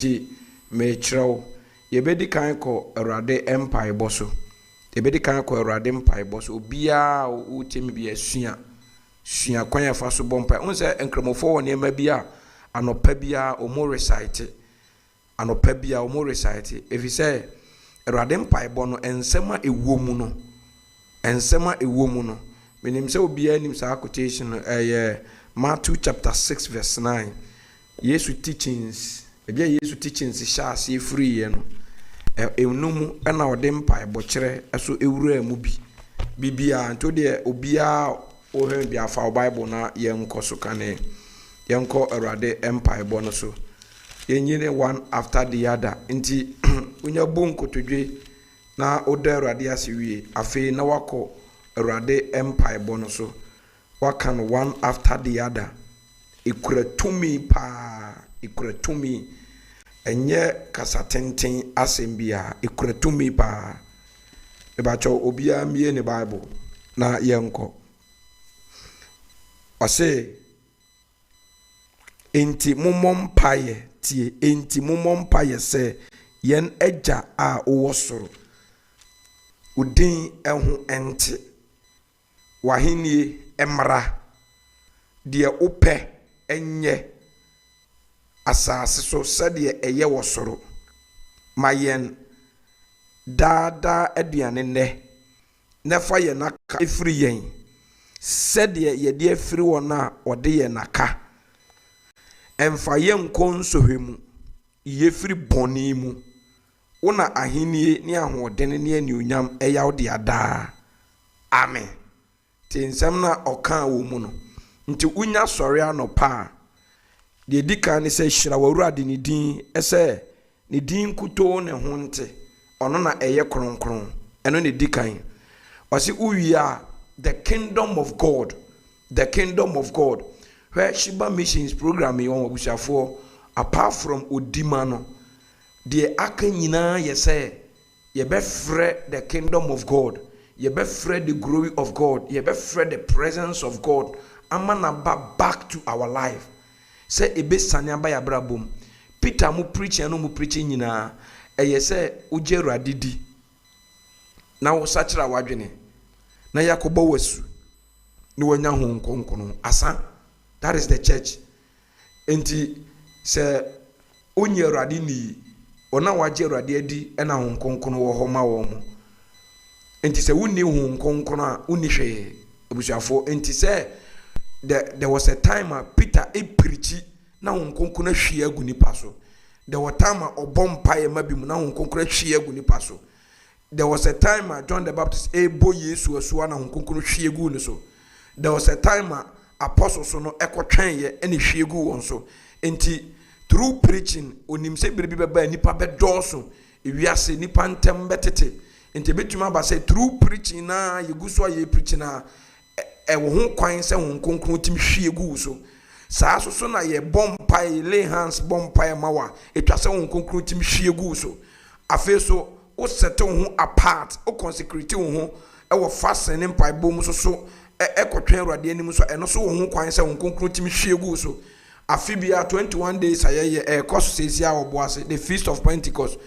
Ti me chro ye bedi kan ko Awurade empire boso ye bedi kan ko Awurade empire boso obia wo temi bi asua kwan ya fa so bompa unse enkremofo woni ema bia anopa bia omo recite efise Awurade empire bo no ensema ewo mu no menim se obia nim sa quotation Matthew chapter 6 verse 9 Yesu teachings sha se free ye no enum na ode mpa bokyere eso ewura mu bibia nto de obia ohwen bia fa Bible na yenko so kane yenko Awurade empire bo no so yenyine one after the other nti unya bonko todwe na oda Awurade asiwie afi na wako Awurade empire bo no so wakan one after the other ikuratumi enye kasatenten asembia ikuratumi pa ebacho obia mie ne Bible na yenko ose enti mumompaye tie enti mumompaye se yen eja a owosoro udin ehu ente wahenie emra de ope enye asase so sede eye wosoro mayen dada aduane ne fa ye naka efiri yen sede ye de efiri wona ode ye naka emfa ye nkonsohwemu ye firi boni mu wona ahenie ne ahodene ne aniunyam eyaw de ada amen tinsem na okan wo mu no nti unya sori anopa de dika ne se hira wawurade ne din ese ne din kuto ne honte ono na eye kronkron eno ne dikan wasi uwia the kingdom of God where Shiba missions program yon wabushafo apart from odima no de aka nyina ye say ye be frɛ the kingdom of God ye be frɛ the glory of God ye be frɛ the presence of God amana back to our life say ebe sanya ba ya brabom Peter mu preaching no mu preaching nyina eye say uje Awurade di na wo sachira wadwene na yakobo wasu ni wanya ho nkonkono asa. That is the church. Enti se onye Awurade ni ona waje Awurade adi na ho nkonkono wo ho ma wo mo. Enti se wonni ho nkonkono a wonni hwe abusuafo. Enti se there was a time Peter preachi na ho nkonkono hwe agu nipa so. There was time obompa ye mabim na ho nkonkono hwe agu nipa so. There was a time John the Baptist ebo Yesu asuwa na ho nkonkono hwe agu ne so. There was a time apostles so no ekotwen ye ene hwiegu won so enti through preaching onim se biribi beba nipa bedoso ewiase nipa ntem betete enti betuma ba se through preaching na yeguso ye preaching na wo ho kwan se ho nkonkron tim hwiegu so saa so na ye bompa lay hands bompa mawa etwa se ho nkonkron tim hwiegu so afi so o settle ho apart o consecrate ho e wo fasten mpa bom so ekotwen Awurade anim so eno so wo ho kwan se wo konkro timi hwiegu so afibia 21 days ayeye course sesia oboase the feast of Pentecost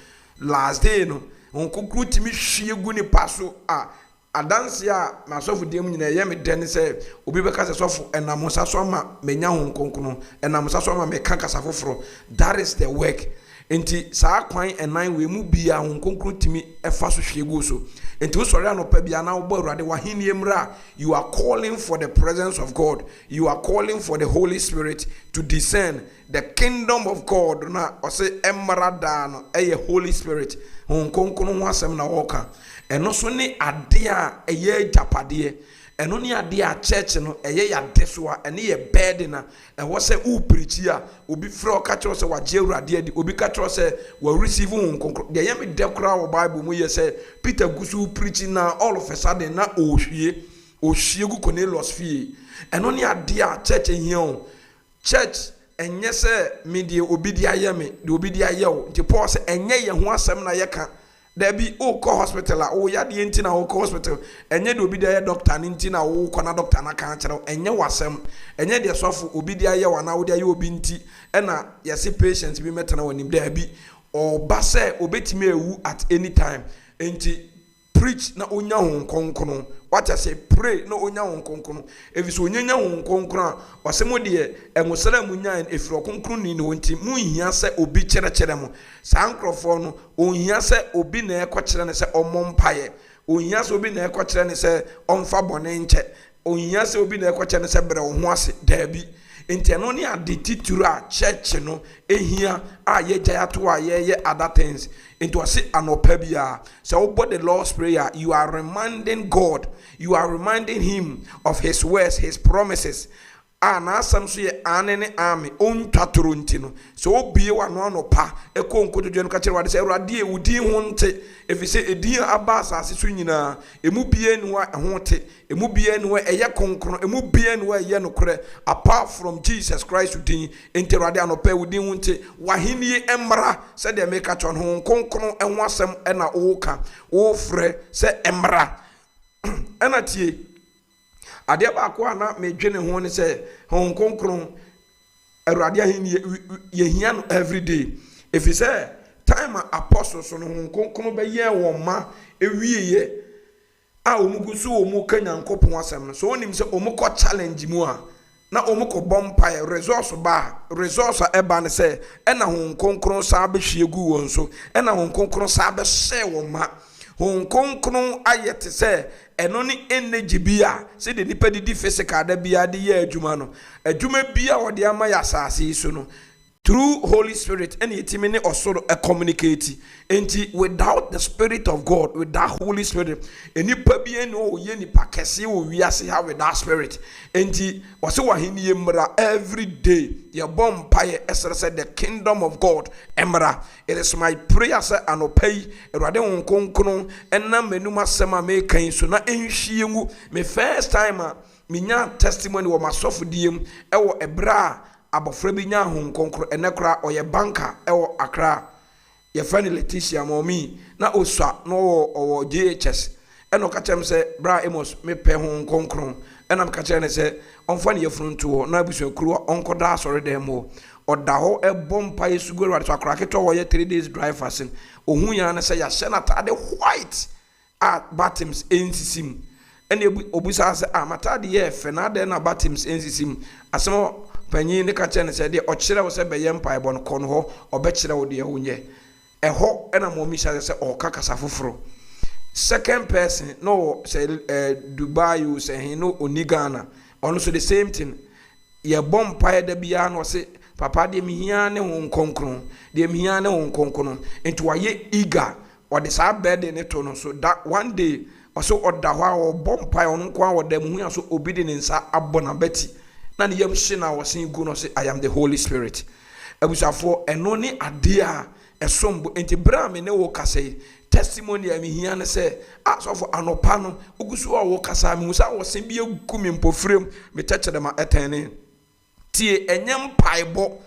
last day no wo konkro timi hwiegu ni paso adanse a masofu dem nyina ye me den se obi beka se sofo enamusa so ma menya ho konkro enamusa so ma me kankasa foforo. That is the work. Enti saa kwan enan we mu bia ho konkro timi efa so hwiegu so enti wo sori anopa bia na wo bo Awurade wahenie mra. You are calling for the presence of God. You are calling for the Holy Spirit to descend. The kingdom of God na ose emra da no eye Holy Spirit ho konkro ho asem na woka eno so ne ade a eye japade eno ne ade a church no eye ya desoa ene ye bed na wo se u preach a obi frɛ ka kyerɛ se waje Awurade adi obi ka kyerɛ se wa receive ho konkro de yem de kra wo Bible mu ye se Peter gusu preaching na all of a sudden na ohwie gu Cornelius fie eno ne ade a church ehia church enye se me de obi di aye me de obi di aye o nti Paul se enye ye ho asɛm na ye ka there be o ko hospital o ya de enti na o ko hospital enye de obi de doctor ni enti na o ko na doctor na kan kire enye wasem enye de sofo obi de aye wana wo de aye obi enti na yesi patient bi metana wanim there be or base obetime ewu at any time enti preach na onya hon konkono what I say pray na onya hon konkono if so onya hon konkono wasemo de enwosara munya efiro konkono ni no nti mu hia se obi kire mo sankrofo no ohia se obi na ekokire ne se omompaye ohia se obi na ekokire ne se omfa bone nche ohia se obi na ekokire ne se bere wo ho ase dabi enti no ni ade titura church no ehia a ye gya to a ye other things into a say anopa bia so about the Lord's prayer you are reminding God, you are reminding him of his words, his promises. Na asam so ye anene ame on twatoro ntino so obie wa no anopa eko nkotojo no ka kire wade se urade udi ho nte efise edin aba asase so nyina emu bie ni wa ho te emu bie ni wa eye konkro emu bie ni wa eye nokre apart from Jesus Christ udin ente urade anopa udin ho nte wahenie emra se de meka chon ho konkro enho asem na oka wo frɛ se emra ana tie ade ba ko ana medwene ho ne se hon konkron awurade ahen ye hia no every day if you say time apostles no hon konkron be ye wo ma ewieye a omugusu omu kanyankopon asem no so onim se omukọ challenge mu a na omukọ bompa resource ba resource eba ne se na hon konkron sa be hwiegu won so na hon konkron sa be hye wo ma hon konkron ayete se eno ni energy bia se de nipa di physical da bia de ye adwuma no adwuma bia wo de ama ya asase so no through Holy Spirit and yetimi ne osoro communicate enti without the Spirit of God, with that Holy Spirit enipa bia no ye nipa kese wo wiase ha with that Spirit enti wose wahenie mra every day your bompaye esere said the kingdom of God emra. It is my prayer say anopai erade won konkono enna menum asema me kan so na enhwiengu me first time me nya testimony wo masofu diem ewo ebra abofra bi nya hon konkro enekra oye banka ewo Accra ye fani Leticia momi na oswa no owo JHS eno ka chem se bra Amos me pe hon konkro enam ka chem ne se onfa ne yefruntu na abusu kuro onkoda asore dem o oda ho ebompa yesugo rade so akra keto wo ye 3 days drive fasin ohun ya ne se ya senata de white at bottoms ensisim ene obusa se matade ye fe na de na bottoms ensisim asemo panyin ne ka kyene se de okire wo se beye mpa ebo no kono ho obekire wo de ehunye eho ena momi sha se o kakasa foforo second person no say Dubai you say he no onigana ono so the same thing ye bompa da bia no se papa de mihia ne won konkron de mihia ne won konkron enti waye eager or the sa bed ne to no so that one day also oda ho bompa ono kwa woda mu hu so obi de ne nsa abona beti na ne yam hye na wosen gu no say I am the Holy Spirit abusafo eno ni ade a esombo enti bra me ne wo kase testimony am hia ne say asofo anopa no ogusu a wo kasa me musa wosen bi agu me mpofrem me techere ma etene tie enyem paibo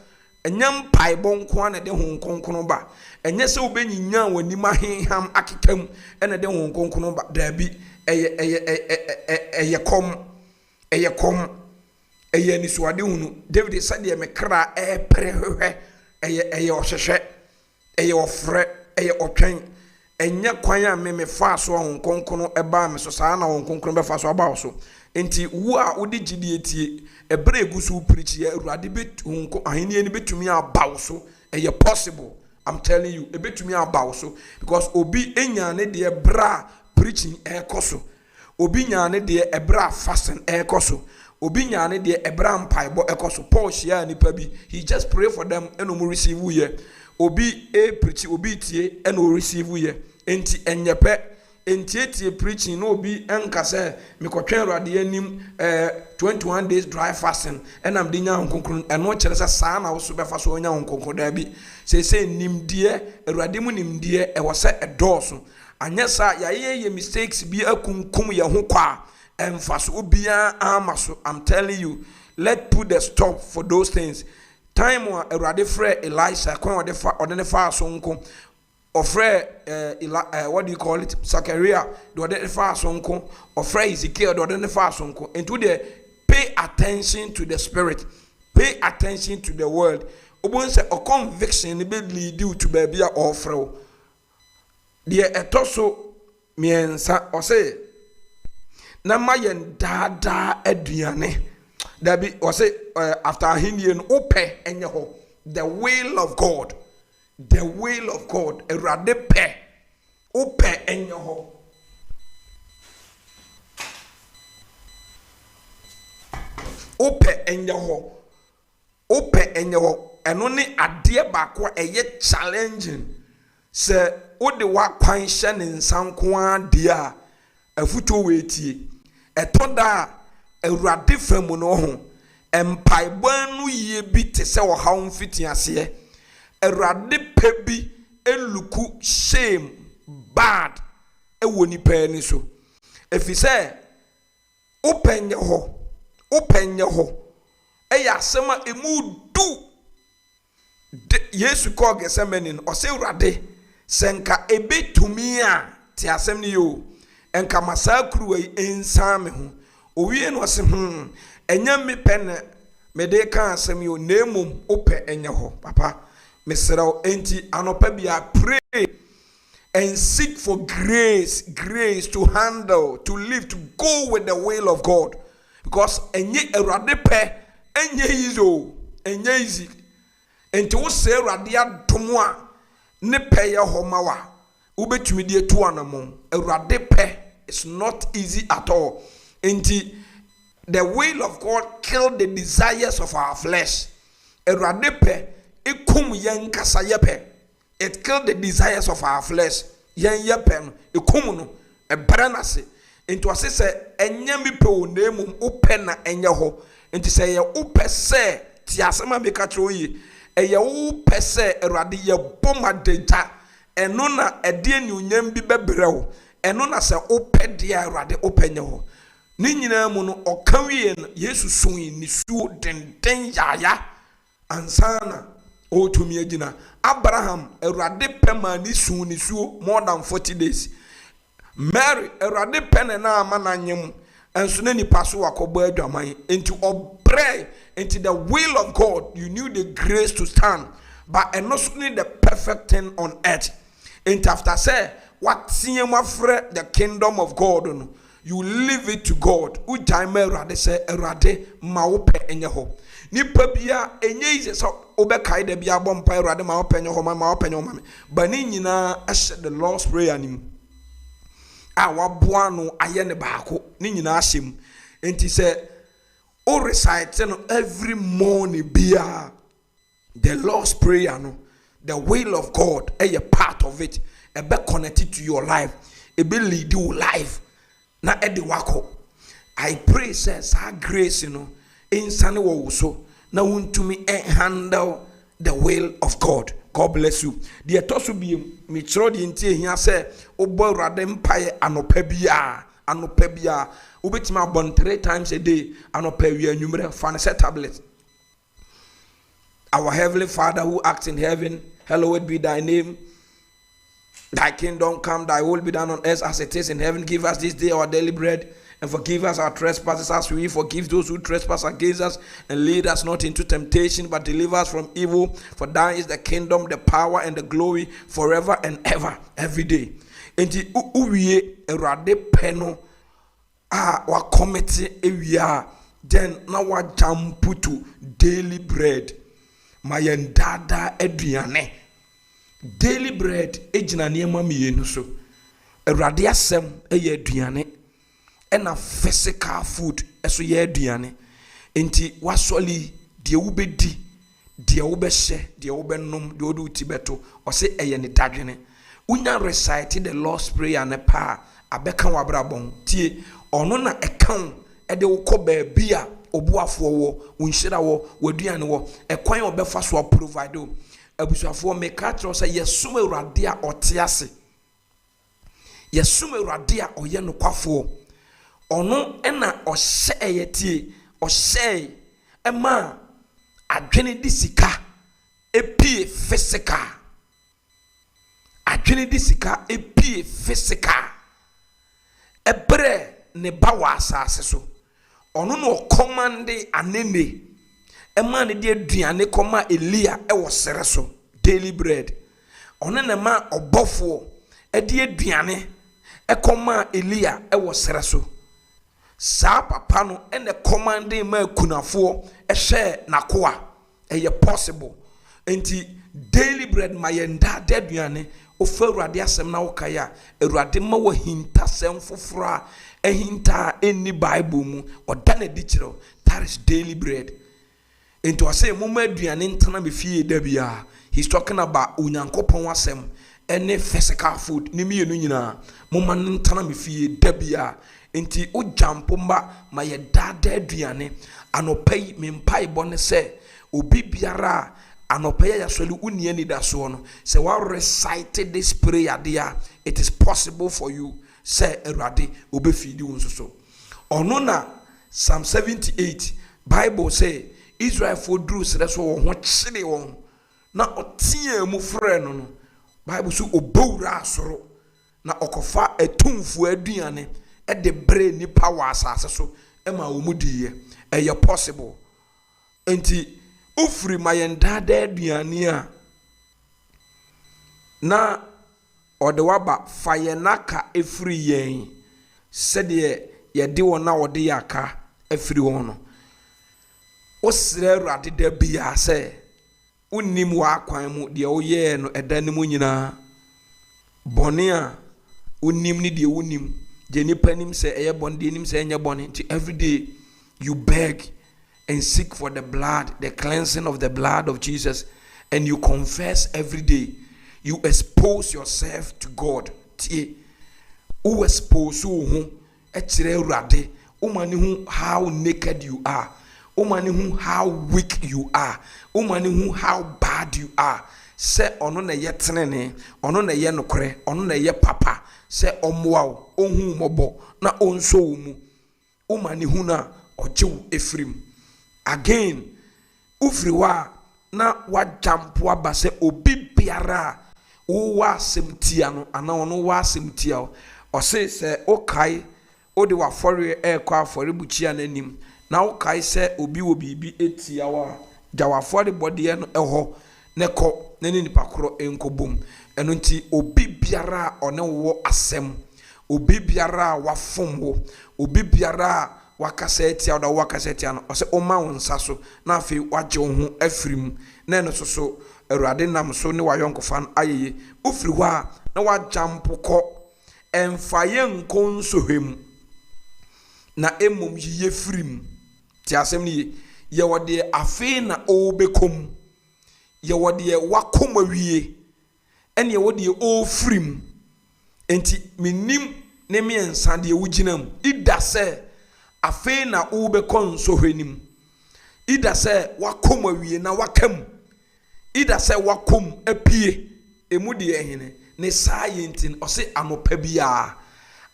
nko ana de hon konkono ba enye se obenyinya wani mahenham akekam ene de hon konkono ba dabi eye ni suade hunu David said ye mekra prehwe eye ohwehwe eye ofre eye otwen enye kwan a me fa so hon konkono eba me so saa na hon konkono be fa so aba so enti wo a odi gidie tie ebre egusu preach ye urade betu ahenie ni betumi abaw so eye possible. I'm telling you ebetumi abaw so because obi enya ne de bra preaching ekoso obi nya ne de ebra fasting ekoso obi nya ne de ebra mpaibo ekoso Paul share nipa bi he just pray for them and no receive ye obi preach obi tie and no receive ye enti enyepe enti preaching no obi enka say me kotwen rade anim 21 days dry fasting and am de nya honkonkron eno kire say saa na wo so befa so nya honkonkron da bi say nimdie erade mu nimdie e wo say edoso anya sa ye mistakes bi akunkum ye ho kwa emfaso obia amaso. I'm telling you, let put the stop for those things. Time wa erade frɛ Elisha kwan ode fa so nko what do you call it, Zachariah do the fast sonko ofre Ezekiel do the fast sonko into the pay attention to the spirit, pay attention to the word. Obon say a conviction be lead you to baby offer the etoso miensa or say na mayen dada aduane that be or say after Hindian ope enyeho the will of God. The will of God. Erade pe. Ope enyeho. Ope enyeho. Ope enyeho. Eno ni adie bakwa eye challenging. Se ode wa kwanshe ne nsankoa de a afuto wetie. Etoda erade famu no ho. Empaibanu ye bi te se wo hawo mfiti ase. Erade pebi eluku shame bad ewo nipa ni so efise openye ho eya asema emu du Yesu ko Getsemane no ose urade senka ebetumi a ti asem ni yo enka masakru we ensame ho owie no ose enya me pen me de kan asem yo nemum ope enye ho papa Mr. Enti anopabia pray and seek for grace to handle, to live, to go with the will of God. Because enye erade pe enye easy. Enti wo se erade adomo a ne pe ye homawa. Ubetumi die to anamon. Erade pe is not easy at all. Enti the will of God kill the desires of our flesh. Erade pe ekum yen kasa yepe. It killed the desires of our flesh. Yen yepe ekum no ebranase. Into ase se enye mi pe o nemum ope na enye ho. Into se ye ope se ti asema me ka troyi. Eye ope se erade ye boma deja. Eno na ede ni unyam bi bebrew. Eno na se ope dia erade ope nye ho. Ni nyina mu no okawie Yesu sunyi ni suo den yaya ansana o to me agina Abraham erade pema ni suo more than 40 days. Mary erade pena na amana nyem enso na nipa so akobo adwaman into obre into the will of God. You knew the grace to stand, but and also need the perfect thing on earth. And after say what afre the kingdom of God no, you leave it to God. U time erade say erade ma wo pe enye ho nipa bia enye ise so obekai da bia bompa erade ma wo pe enye ho ma wo pe enye ho ma ba ni nyina ahye the Lord's prayer nim a waboa no aye ne baako ni nyina ahyem enti say o recite no every morning bia the Lord's prayer no, the will of God a part of it, a be connected to your life, a be lead you life na edi wako. I pray says our grace insane wo so na wuntumi handle the will of God. God bless you. The etoso bi me tro de ntie hia say obo urade mpaye anopa bia ubetima bon 3 times a day anopa wi anwumre fa ne set tablet. Our heavenly Father who acts in heaven, hallowed be thy name. Thy kingdom come, thy will be done on earth as it is in heaven. Give us this day our daily bread, and forgive us our trespasses as we forgive those who trespass against us. And lead us not into temptation, but deliver us from evil. For thine is the kingdom, the power, and the glory forever and ever, every day. Enti uwie erade peno wa committee ewia then na wa jump to daily bread. Mayen dada aduane. Daily bread ejina niema mienu so. Erade asem eye aduane. Ena physical food eso ye aduane. Enti wasoli de wubedi, de wubehye, de wubenom, de odu tibeto, ose eye ne dadwene. Unya recite the Lord's prayer ne pa abeka wabrabon tie ono na ekan ede wukọ baabi a obuafo wo unhira wo waduane wo ekwan obefa so provide o abusuafo meka tro say yesum awurade a otease, yesum awurade a oye no kwafo ono ena ohye eyetie ohye ema adwene di sika epie physical adwene di sika epie physical ebre ne ba wa asase so ono no commande anene ema ne de aduane koma Elia wo sere so daily bread ono na ma obofo e de aduane ekoma Elia wo sere so sa papa no ene commande ma kunafo ehye nakoa eye possible enti daily bread ma yenda de aduane ofa Awurade asem na wokaya Awurade ma wo hinta sem foforo a hinta any Bible mu oda na di kire that is daily bread enti o say mumma aduane ntana me fie da bia he's talking about unyankopon asem any physical food ni mienu nyina mumma ntana me fie da bia enti o jampo mba ma ye dada aduane anopai me mpai bone se obi biara anopai ya soli unie ni da so no se wa recite this prayer there it is possible for you say Awurade obefidi wonsoso ono na Psalm 78 Bible say Israel for dru sere so wo ho kyere won na otia mu frɛ no no Bible so obowura asoro na okofa etumfu aduane e de bre ni power asase so e ma wo mudiye eye possible enti ufri mayenda da aduane a na ode waba fayenaka efri yen sede ye de wona ode yaka efri wono osire Awurade da bia se unnim wa kwan mu de oye no edanim nyina bone a unnim ni de unnim je nipanim se eye bone de nim se enye bone nti every day you beg and seek for the blood, the cleansing of the blood of Jesus, and you confess every day. You expose yourself to God. Who expose you? Echire umani hu how naked you are. Umani hu how weak you are. Umani hu how bad you are. Se ono na ye tenene, ono na ye nokre, ono na ye papa. Se omwa onhu mobo na onso mu. Umani hu na ojew efrim. Again, ufriwa na wajampu abase obi biara uwa semtia no ana ono wa semtia o se okai odi wa fori kwa fori buchia nanim na okai se obi wo bibi etia wa jawa fori body no eho neko nani nipa koro enkobom eno nti obi biara one wo asem obi biara wafom wo obi biara wakaseti oda wakaseti ano ose oma wonsa so na afi waje wo ho afrim na eno so Awurade nam so ne wayonkofa ayeye ofiri ho a na wajampokọ emfaye nkonsohem na emom yiye frim ti asem ni ye wode afi na obekom ye wode wakom awie ene ye wode ofrim enti minim ne miensa de wuginam ida se afi na obekon sohwenim ida se wakom awie na wakam ida se wakom apie emu de ehene ne science ose anopa bia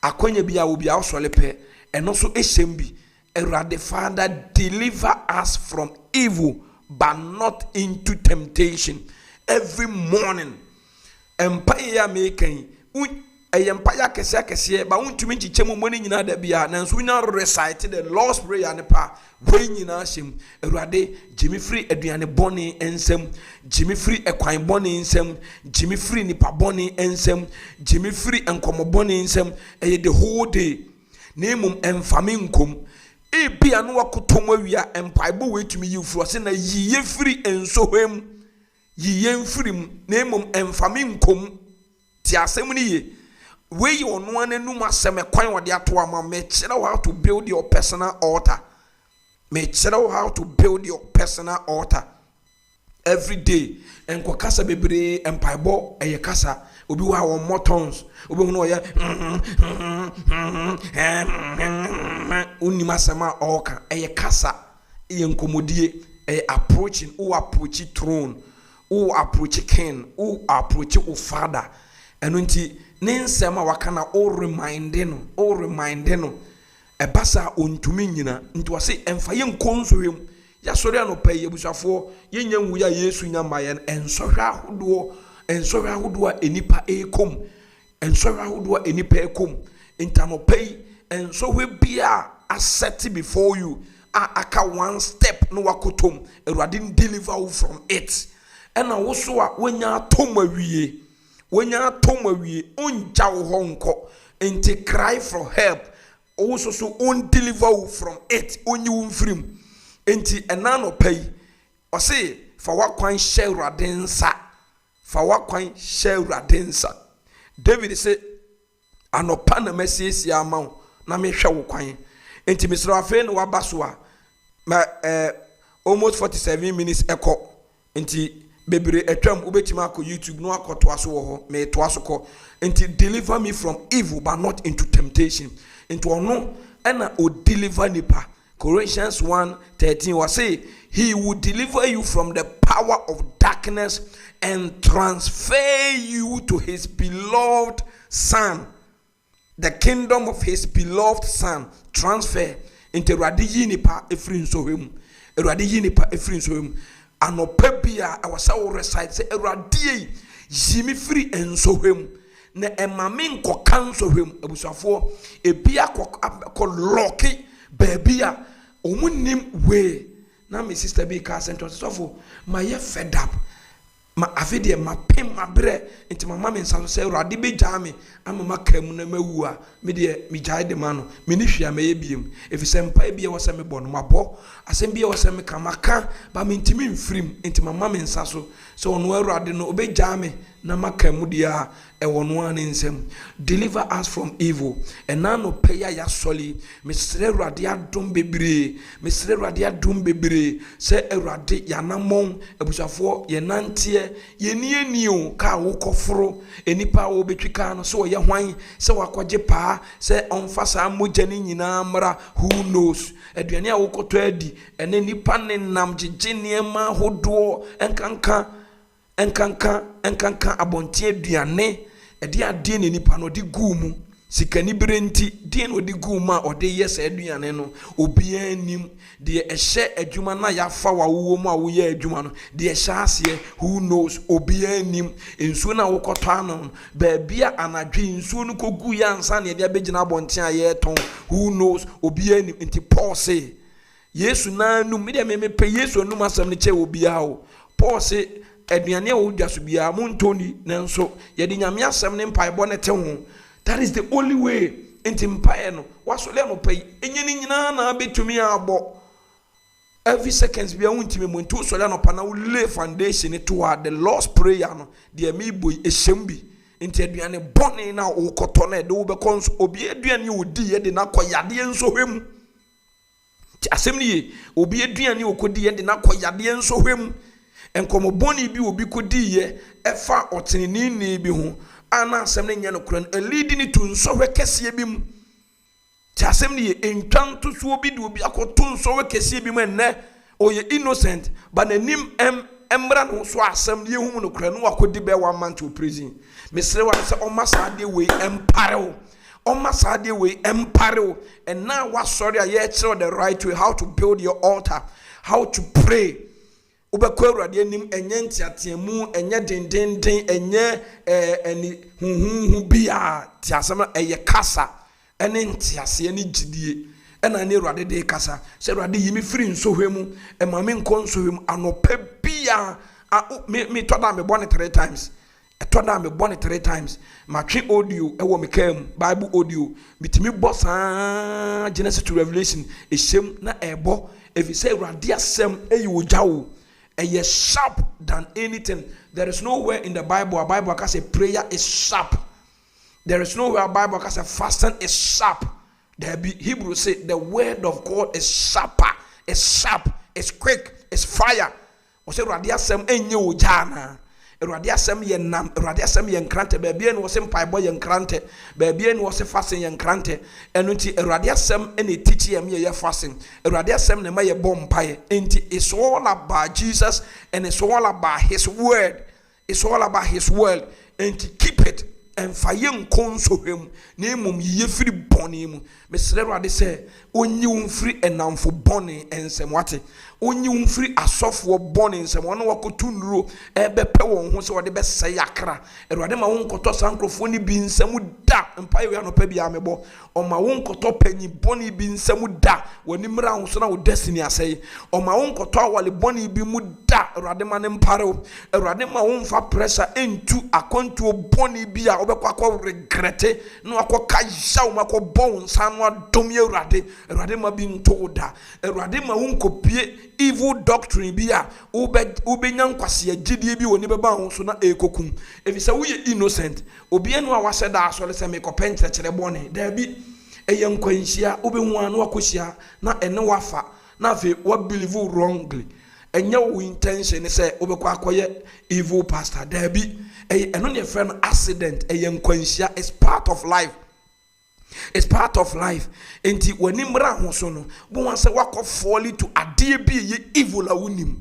akwanya bia wo bia osolepe eno so ehyem bi Awurade Father deliver us from evil but not into temptation every morning empire making empire kese ba untumi nchichemu moni nyina da bia nanso nya recite the Lord's prayer ne pa we nyina hyem Awurade jimi free aduane boni ensem jimi free ekwan boni ensem jimi free nipa boni ensem jimi free enkomo boni ensem the whole day nemum emfame nkom bia no wakotom awia empaibo wetumi yifuro se na yiye free ensohwem yiye mfrim nemum emfame nkom ti asem ni ye we ono ananum asem kwan wode ato ama me kire how to build your personal altar me kire how to build your personal altar every day enko kasa bebre empaibo eye kasa obi wa won motons obi hu ya unima sama oka eye kasa eye nkomodie eye approaching o approach throne o approach king o approach o father eno nti ne nsema wakana o remind no ebasa ontumi nyina nti wase emfaye nkonsohwem ya sori anopa ye busafo ye nyanwu ya Yesu nyamaye ensohwa hodo ensɔre ahodoɔ a enipa ekom ensɔre ahodoɔ a enipa ekom ntanɔpɛ ensɔre bia asɛte before you aka one step no wakotom Awurade deliver you from it ɛna woso a wonya atom awie onja wo hɔ nkɔ nti cry for help also so on deliver you from it onyi wo mfirim nti ɛna no pay ɔse fa wakwan hyɛ Awurade nsa David say anopa na masiesie ama wo na mehwɛ wo kwan nti misra afei no waba so a almost 47 minutes ɛkɔ nti bebre etwam ubetima akọ YouTube no akoto aso wo ho me to aso kọ nti deliver me from evil but not into temptation into ono na o deliver nipa Colossians 1:13 was say he will deliver you from the power of darkness and transfer you to his beloved son, the kingdom of his beloved son. Transfer into Awurade nipa efrin so him anopa bia awasa wo recite say Awurade yimi free enso hwem na emame nkoka nso hwem abusafo ebia ko loki baabia omunim we na me sister be ka sentence sofo ma ye fed up ma afide ma pem abre enti mama me nsa so say Awurade be gya me ama makam na mawu a me de me gyae de ma no me ni hwia me ye biem efise mpa bia wo se me bɔ no mabɔ asem bia wo se me kamaka ba me ntimi mfrim enti mama me nsa so ono Awurade no obe gya me na makam dia ɛwɔ no an nsɛm deliver us from evil ɛna no peya ya sɔli mesrɛ Awurade adom bebree sɛ Awurade yanamɔn abusafo ye nanteɛ yeni o ka wo kɔforo enipa wo betwi ka no so ye hwan sɛ wakɔgye paa sɛ ɔmfa saa mogya ne nyinaa mra who knows aduane a wo kɔtɔ adi ɛne nipa ne nam gyegye nneɛma hodoɔ enkanka abontie aduane ɛde ade ne nipa no de gumu sikani brenti de no de guma ɔde yes aduane no obi anim de ɛhyɛ adwuma na yafa wa wo mu a wo yɛ adwuma no de ɛhyɛ aseɛ who knows obi anim ensuo na wo kɔtɔ ano baabia anadwe ensuo no kogu ya ansa ne de abegyina abontie a yɛ ton who knows obi anim nti Paul say Yesu na anum me de me pe Yesu anum asɛm ne kyɛ obi a o Paul say aduane a wo dwa so bia montoni nanso ye de nyame asɛm ne mpaebɔ ne te ho. That is the only way into mpae no wasole no pay enye ni nyina na betumi abo every seconds bia wontimi mo ntu sole no pa na wo lay foundation to the Lord's prayer no de mi boy ehyem bi nti aduane bone na wo kɔtɔ na de wo be konso obi aduane wo di ye de na kɔyade enso hwem ti asɛm ni ye obi aduane wo kɔdi ye de na kɔyade enso hwem enkomo bone bi obi kɔdi ye ɛfa ɔtenini bi ho ana asɛm ne nya no kran elidi ni tunsohwe kɛseɛ bi mu ti asɛm ne ye entwanto so obi de obi akoto nsohwe kɛseɛ bi mu ennɛ oye innocent but nanim emra no so asɛm ne yehum no kran no akodi be 1 month to prison mesre wa sɛ ɔma saade we empare and now what sorry I yet show the right way how to build your altar, how to pray. Ubekwa Awurade anim enye ntiatiamu enye dendenden enye eni huhu bia tiasema eye kasa ene ntiase ene gidie ena ne Awurade de kasa se Awurade yimi firi nsohwemu emame nko nsohwemu anopa bia me toda me born 3 times etoda me born 3 times matwe audio ewo me kam Bible audio mitimi bossa Genesis to Revelation ehyem na ebo efi se Awurade asem eyi ojawo a sharp than anything. There is nowhere in the Bible a Bible can say prayer is sharp. There is nowhere a Bible can say fasting is sharp. The Hebrew say the word of God is sharper, it's quick, it's fire. O say Awurade asem enye ojana. Awurade asem ye nam, Awurade asem ye nkrante, baabia no se mpaebɔ ye nkrante, baabia no se fasting ye nkrante. Eno nti Awurade asem ene teach ye me ye fasting. Awurade asem ne ma ye bɔ mpae. Enti it's all about Jesus and it's all about his word. It's all about his word. And to keep it ɛmfa yɛ nkɔnsohwɛ mu na mmom yie firi bɔne mu mesrɛ Awurade sɛ onyi wo mfiri ɛnamfo bɔne nsɛm wate onyi wo mfiri asɔfoɔ bɔne nsɛm ɔno wakɔtu nnuro ɛbɛpɛ wɔn ho sɛ wɔde bɛsɛe akra Awurade ma wo nkɔtɔ saa nkurɔfoɔ no bi nsɛm da mpaeɛ wei anɔpa bi a mebɔ ɔma wo nkɔtɔ panyi bɔne bi nsɛm da w'ani mmra ho so na wo destiny asɛe ɔma wo nkɔtɔ awale bɔne bi mu da Awurade ma ne mpare wo Awurade ma wo mfa pressure ɛntu akwantuo bɔne bi a wobɛkɔ akɔ regrete na wakɔ kagya wo ma akɔbɔ wo nsa no adom yɛ Awurade ma bi nto wo da Awurade ma wo nkɔpie evil doctrine bi a wobɛnya nkwasea gyidie bi wɔ ne bɛba ho so na ɛkɔkum ɛfisɛ woyɛ innocent obia no a wasɛ da asɔre sɛ mekɔpɛ nkyerɛkyerɛ bɔne daabi ɛyɛ nkwanhyia wobɛhu a na wakɔhyia na ɛne wafa na afei wabelieve wrongly ɛnyɛ wo intention sɛ wobɛkɔ akɔyɛ evil pastor daabi ɛno ne yɛfrɛ no accident ɛyɛ nkwanhyia is part of life. It's part of life. Enti wani mra ho so no, bo wan se wakɔ fall to ade bi ye evil a wonim.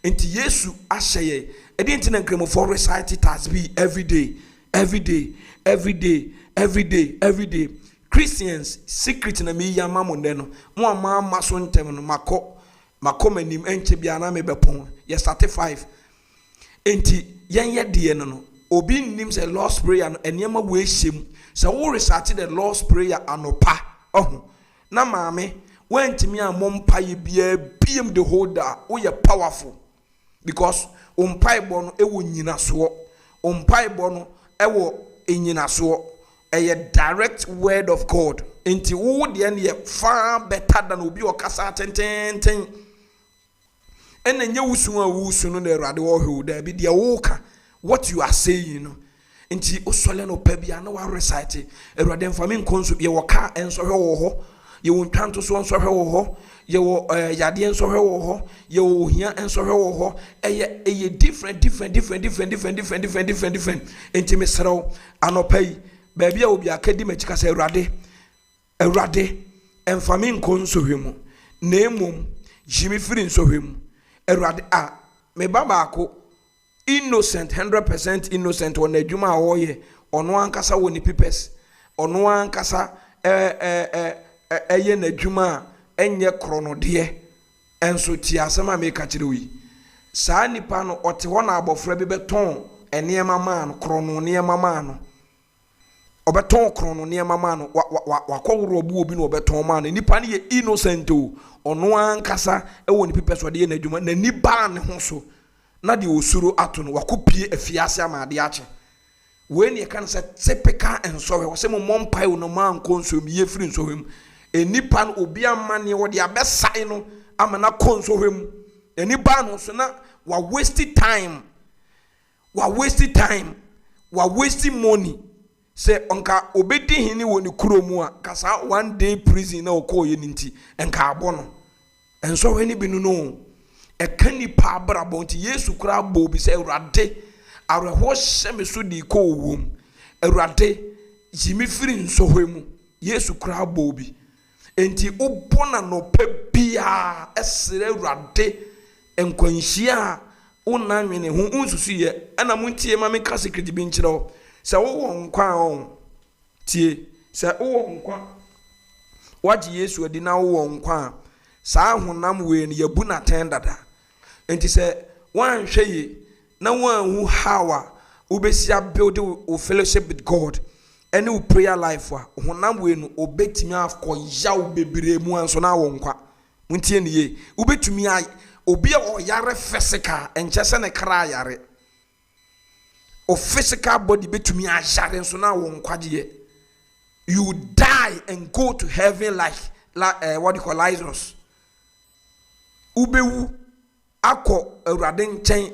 Enti Yesu ahyɛ edi enti na nkramofo recite it as be every day, every day, every day, every day, every day. Christians secret na me yama mo ne no. Mo ama so ntem no makɔ manim enche bia na me bepon. Yes 35. Enti yen ye de no. Obi nim se Lord's prayer no enema we hyem. So we recited the Lord's prayer anopa. Na maame wentimi a mompaye bia biem the holder we are powerful because umpaibo no ewo nyinaso umpaibo no ewo enyinaso a direct word of God enti wo de ne far better than obi okasa tenten enenye wusu a wusu no na Awurade wo hwe da bi de woka what you are saying no nti osole no pa bia na wa recite Awurade mfame nkonso ye wo ka enso hwe wo ho ye wo ntwanto so enso hwe wo ho ye wo yade enso hwe wo ho ye wo hia enso hwe wo ho eye different nti mesrew anopa yi ba bia obi akadi machika se Awurade mfame nkonso hwe mu na emom jimi firi nso hwe mu Awurade me baba ako innocent 100% innocent on adwuma a woye ono ankasa woni pipes ono ankasa eye na adwuma enye kronode enso ti asema me ka kire wi saa nipa no ote ho na abofra bi beton enema ma no krono niema ma no obeton krono niema ma no wakowro obu obi no obeton ma no nipa ne ye innocent o ono ankasa woni pipes ode ye na adwuma na ni ba ne ho so na de osuro ato no wakopie afiase amade ache we ne kan se typical ensowe wo se mo mompai no man konsom ye firi nsohwem enipa no obi amane wo de abesai no amana konsohwem enipa no so na wa waste time wa waste money se onka obedi hini wo ne kuromu a kasa 1 day prison na okoye ninti enka abono ensowe ni binu no ekani pa brabo nti Yesu kura bo bi se Awurade areho hyeme so di ko wom Awurade jimi firi nsohwemu Yesu kura bo bi enti obona no pa bia esere Awurade enkwanhia unanwene hu unsusu ye ana muntie ma me ka secret bi nkyerɛ se wo nkwa on tie se wo nkwa waji Yesu adi na wo nkwa saa honam we ne yabu na tendada enti se wan hweye na wan hu hawa ubesia build o fellowship with God any o prayer life wa honam we no obetimi afko yaw bebere mu anso na wo nkwa muntie ne ye ubetumi ay obi a oyare physical enchese ne kra yare o physical body betumi ayare nso na wo nkwa je you die and go to heaven like what you call Lazarus ubewu akọ Awurade nkyɛn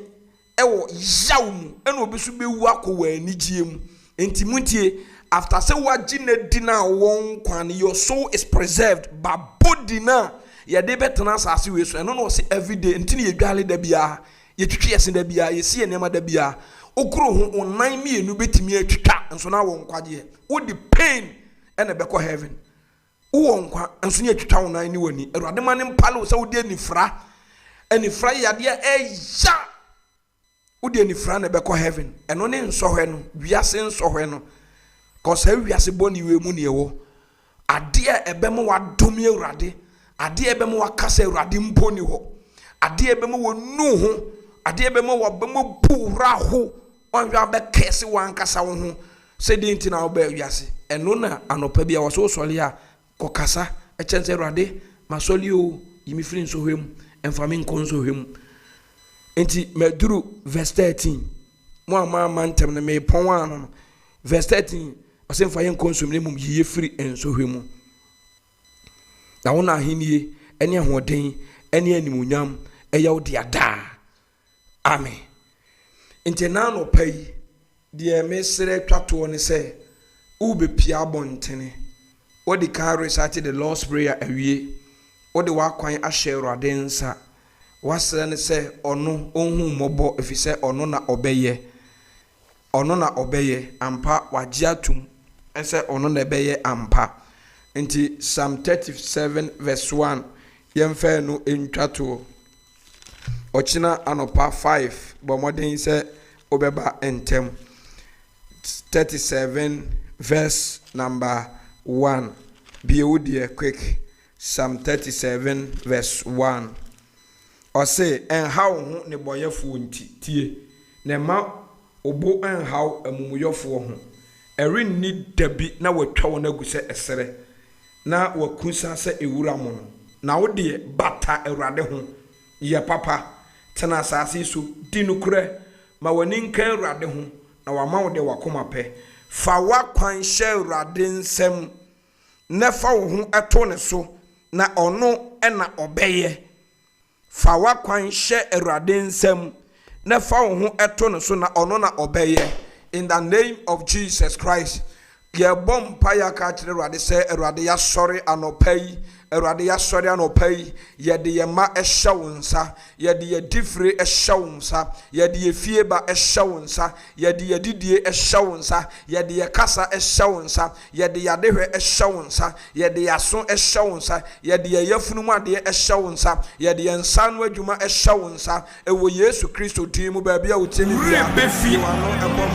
ɛwɔ yaw mu ɛna obi so bewu akọ wɔ anigye mu enti muntie after say wagye na di na wɔn kwan your soul is preserved but body na yɛde betena asase we so ɛno na ɔse every day enti ne yɛdwale da bia yɛtwitwe yɛse da bia yɛsi yɛnema da bia okuro ho onan mienu betimi atwitwa nso na wɔn kwagye wo the pain ɛna bɛkɔ heaven wo nkwa nso ne atwitwa onan ni wani Awurade ma ne mpale wo sɛ wo de anifra anifra yade eya wo de anifra na bɛkɔ heaven ɛno ne nsɔhwɛ no wiase nsɔhwɛ no cause wiase boni we mu ne wo ade a ebem wa domi Awurade ade a ebem wa kasa Awurade mponi ho ade a ebem wo nu ho ade a ebem wo bem pura ho onwa be kese wan kasa wo ho se de ntina wo ba wiase eno na anopa bia wo so sole a kokasa echense Awurade masoli o yimi firi nso hwem emfame nkonso hwem enti meduru verse 13 mo ama mantem na me pon ano verse 13 ose mfa yen konso me mum yiye firi enso hwem na wona ahenie ene ahoden ene animunyam eyaw dia da amen enti na no pai de mesere twato ne se ube pia bontene odi kan recite the Lord's prayer awie odi wa kwan ahye Awurade nsa wasere ne se ono onhu mobo efise ono na obeye ampa wajiatum ese ono na ebeye ampa nti Psalm 37 verse 1 yemfa no entwato ochina anopa 5 bomoden se obeba entem 37 verse number 1 be quick Psalm 37 verse 1 or say and how ne boyefo nti tie ne ma obo en how amumuyofo ho erin ni dabi na watwa wona guse esere na wakusa se ewura mo no na wo de bata Awurade ho ye papa tena asase so dinukure ma wani nkan Awurade ho na wama wo de wakoma pe fa wakwan hye Awurade nsem na fa wo ho eto ne so na ono ena obeye fa wakwan hye Awurade nsem na fa wo ho eto ne so na ono na obeye in the name of Jesus Christ. Ye bom pa ya ka kire Awurade se Awurade ya sori anopai Awurade ya sori anopai ye de ye ma ehya wonsa ye de ye difre ehya wonsa ye de ye fieba ehya wonsa ye de ye didie ehya wonsa ye de ye kasa ehya wonsa ye de ya dehwe ehya wonsa ye de ya so ehya wonsa ye de ye yafunu mu ade ehya wonsa ye de ye nsan adwuma ehya wonsa ewo Yesu Kristo dimu ba bia wotemi bia befi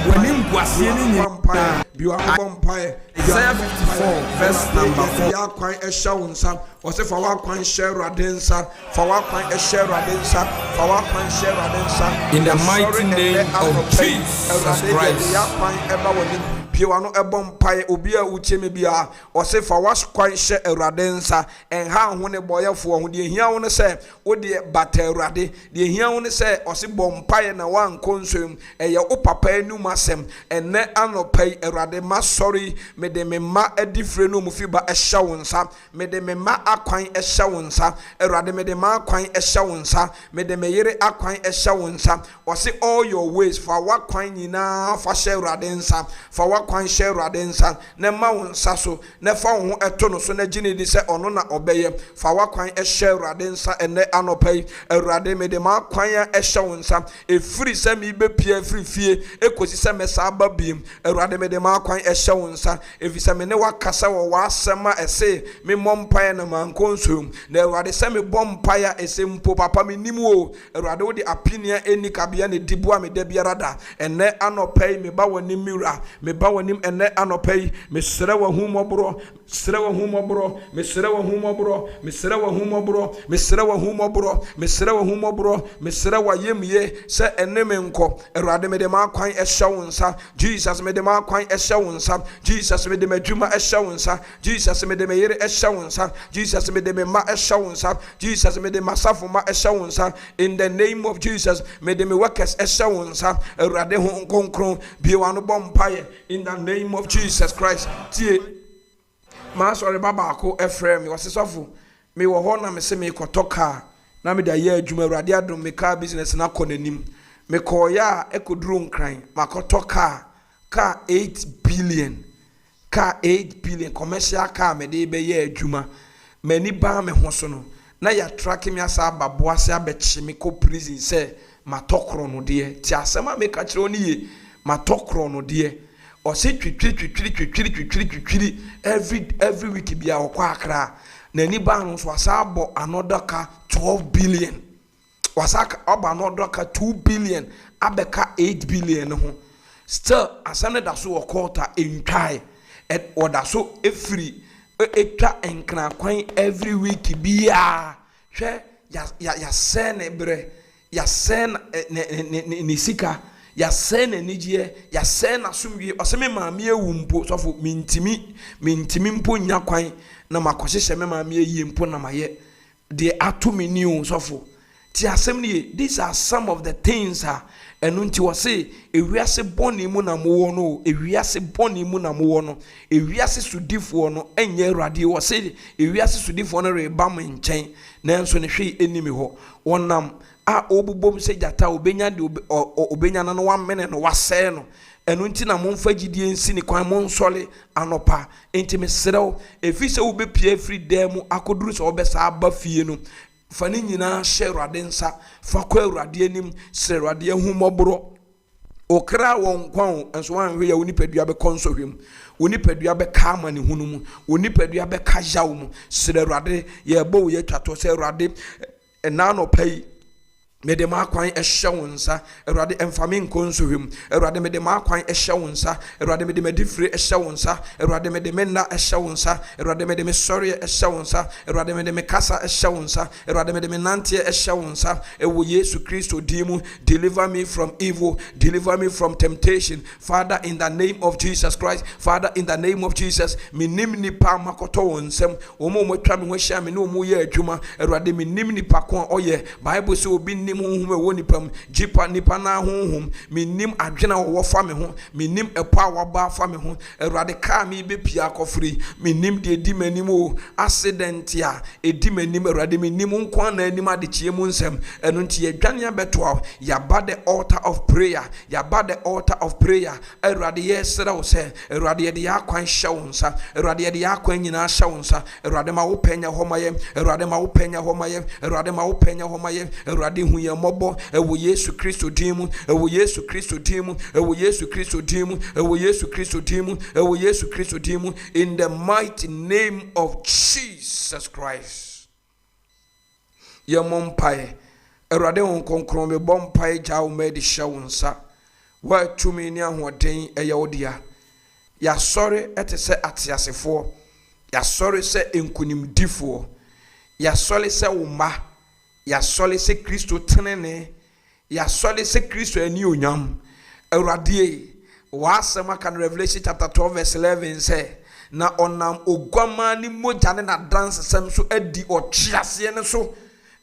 wani ngwasie ni nyampa biwa bompa Isaiah 54 verse number 4 ya kwan ehya wonsa o se fa wa kwan hye Awurade nsa fa wa kwan ehya Awurade nsa fa wa kwan hye Awurade nsa in the mighty name of Jesus Christ ya kwan eba woni piwa no ebom pae obi a ucheme bia o se fa wa kwan hye Awurade nsa enha ho ne boyefo ho de hia ho ne se wo de bata Awurade de hia ho ne se o se bom pae na wan konsum eye o papa enum asem enne anopai Awurade ma sorry me de me ma adifre no mu fiba ehya wonsa me de me ma akwan ehya wonsa Awurade me de ma akwan ehya wonsa me de me yere akwan ehya wonsa o se all your ways fa wa kwan nyina fa hye Awurade nsa fa wa kwan hye Awurade nsa na ma wonsa so na fa wo ho eto no so na gine di se ono na obeye fa wa kwan ehye Awurade nsa ene anopai Awurade me de ma kwan ehya wonsa efiri se me be pia efiri fie ekosi se me sa ba biem Awurade me de ma kwan ehya wonsa efisa me ne wakasa wo wasema ese me mompae na mankonsum na Awurade se me bompae ese mpo papa me nimu o Awurade wo de apinia eni kabia ne dibua me da biara da ene anopai me ba woni miura me ba woni ene anopai me sere wa humobro sere wa humobro me sere wa humobro me sere wa humobro me sere wa humobro me sere wa humobro me sere wa yemye se ene me nko Awurade me de ma kwan ehya wonsa Jesus me de ma kwan ehya wonsa Jesus me de madwuma ehya wonsa Jesus me de me yere ehya wonsa Jesus me de me ma ehya wonsa Jesus me de masafo ma ehya wonsa in the name of Jesus me de me workers ehya wonsa Awurade ho nkonkron biewa no bompaye in the name of Jesus Christ tie ma sorry baba ko efrem me wasesofo me wo ho na me se me kotoka na me da ye adwuma Awurade adom me car business na konanim me koya ekoduru nkran makotoka car 8 billion car 8 billion commercial car me de be ye adwuma mani ba me ho so no na ya track me asa baboase abechi me ko prison say matokro no de ti asema me ka kire oni ye matokro no de o se twitwiri every week bia okwa akra na ni ba no so asa abo another car 12 billion wasaka oba another car 2 billion abeka 8 billion ho still asane da so quarter entwai Oda so every etwa enkra kwan every week biya hwe ya sene bre ya sen ni sika ya sen enigye ya sen asomwie oseme maame ewumpo sofo mintimi mpo nya kwan na makohye me maame eyi mpo na maye de atomini o sofo ti asem ni. These are some of the things enu nti wo se ewiase boni mu na mo no ewiase boni mu na mo no ewiase sudifo no enye awurade wo se ewiase sudifo no reba mo nchen nanso ne hwe enimi ho wonam a obubom se jata obenya de obenya na no 1 minute no wase no enu nti na momfa gidie nsi ni kwan mo nsole anopa enti meserew efi se wo be pie free dem akoduru se obesa aba fie no fani nyina hye awurade nsa fa kwa awurade anim sre awurade ahumobro okra won kwan enso wan hwe ya wonipadua be konsohwem wonipadua be ka amane hunu mu wonipadua be ka yawo mu sre awurade ye bo wo ye twato se awurade na no pai mede makwan ehye wonsa awurade emfame nkonsohwem awurade mede makwan ehye wonsa awurade mede medifre ehye wonsa awurade mede menna ehye wonsa awurade mede me sori ehye wonsa awurade mede me kasa ehye wonsa awurade mede me nante ehye wonsa ewo Yesu Kristo dimu. Deliver me from evil, deliver me from temptation, Father, in the name of Jesus Christ. Father, in the name of Jesus. Minim nipa makoto wonsem omo motwa me ho hia me ne omo ye adwuma awurade minim nipa ko oye Bible say obi honhum ewo nipam jipa nipa na honhum minim adwena wo fa me ho minim epo awaba fa me ho awurade ka me be pia kofri minim de di manim o accident ya edi manim awurade minim nkwa na anim adechie mu nsem eno nti yadwane abeto ya ba the altar of prayer ya ba the altar of prayer awurade yesere wo se awurade ye de yakwan hye wo nsa awurade ye de yakwan nyina hye wo nsa awurade ma wo penya ho maye awurade ma wo penya ho maye awurade ma wo penya ho maye awurade hu ye mobo ewo Yesu Kristo dimu ewo Yesu Kristo dimu ewo Yesu Kristo dimu ewo Yesu Kristo dimu ewo Yesu Kristo dimu in the mighty name of Jesus Christ. Ye mompai awurade won konkron me bompai jawo me de hye wonsa wa tumi ni ahoden eye wodia ya sori etese atiasefo ya sori se enkunimdifo ya sori se woma ya soli se Kristo tenene ya soli se Kristo ani onyam awurade wa asema kan Revelation chapter 12 verse 11 say na onam ogwama ni moja ne na dance sem so adi ochiase ne so.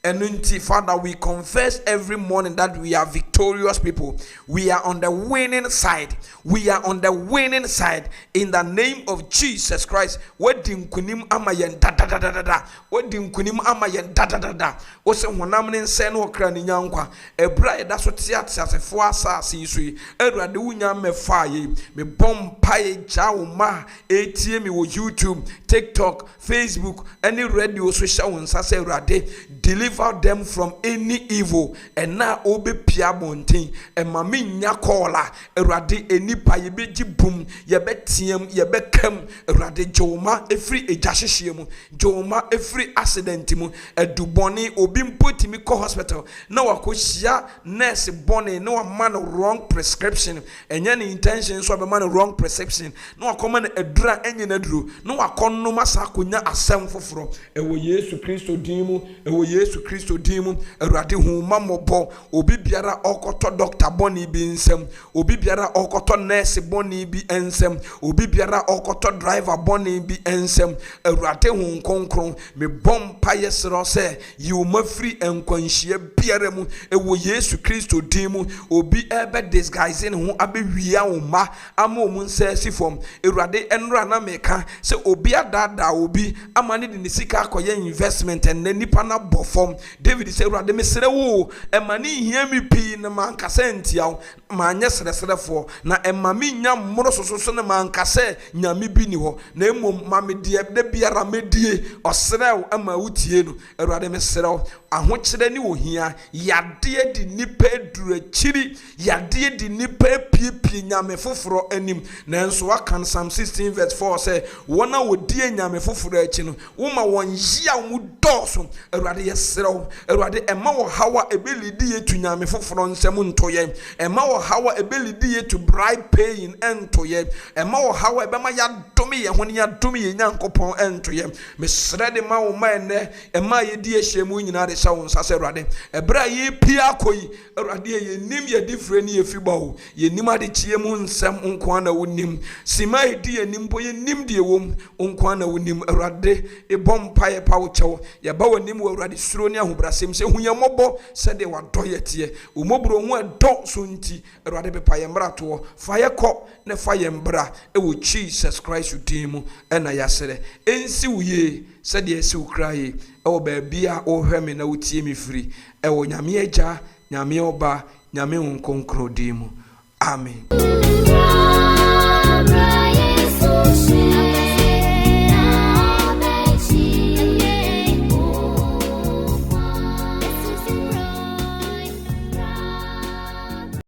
And Father, we confess every morning that we are victorious people. We are on the winning side. We are on the winning side in the name of Jesus Christ. Wedding kunim amayen da da da da da. Wedding kunim amayen da da da da. Ose honamne nse no okra ni nyankwa. Ebra eda so tiate asefo asase isui. Erade wunya mefaye. Me bompaye jawo ma etie mi wo YouTube, TikTok, Facebook, any radio social wonsa se erade deliver them from any evil and now obe pia bontin and mami nya kola erade enipa ye beji boom ye betiem ye bekem erade joma every ejahyehyem joma every accident mu eduboni obi mpotimi ko hospital na wakohia nurse boni na man wrong prescription enya ne intention so be man wrong prescription na wakoma na edura enye na duro na wakonno masa konya asem foforo ewo Yesu Kristo dimu ewo Yesu Kristo dimu erade huma mobo obi biara okoto doctor boni bi nsem obi biara okoto nurse boni bi ensem obi biara okoto driver boni bi ensem erade hu konkron me bompa yesro se you mafri enkwanhie biara mu ewo Yesu Kristo dimu obi ebe disguising hu abewia uma ama omun se sifom erade enra na meka se obi adada obi amane de nisika akoye investment en nipa na bofom David say erade mesere wo emani hia mi pi na mankasa ntia ma anya sereserefo na emami nya mmoro sososo na mankasa nyame bi ni ho na emom mamedie de biara medie osrew ama wutie no erade mesere ahokyere ni ohia yade di nipa duru chiri yade di nipa piepie nyame foforo anim na nso aka Psalm 16 verse 4 say wona wodie nyame foforo achi no woma won yia mu dɔso erade yes mesrɛ Awurade ɛma wɔ hawa ebelidi ye to nyame foforo nsɛm ntoyɛ ɛma wɔ hawa ebelidi ye to bribe paying ntoyɛ ɛma wɔ hawa ɛbɛma yadome ye ho ne yadome ye Nyankopɔn ntoyɛ mesrɛ de ma wo ma ɛnɛ ɛma yɛdi ahyɛmu nyina de hyɛ wo nsa sɛ Awurade ɛbra ye pia koyi Awurade ye nim ye difre ne ye fiba wo ye nim ade kyie mu nsɛm nko na wo nim sima edi ye nim po ye nim de wom nko na wo nim Awurade e bompa ye pa wo kyɛw ye ba wo nim wo Awurade suro ne ahobrasem sɛ hu ye mmɔbɔ sɛ de wadɔ ye tie wo mɔbro ho ɛdɔ so nti Awurade be pa ye mbrato fa ye kɔ ne fa ye mbra e wo Jesus Christ din mu ɛna yasere ensi wo ye sɛ de esi wo kraye e wo ba bia wo hwɛ me na wo tie me firi e wo nyame agya nyame oba nyame wo nkonkro din mu amen.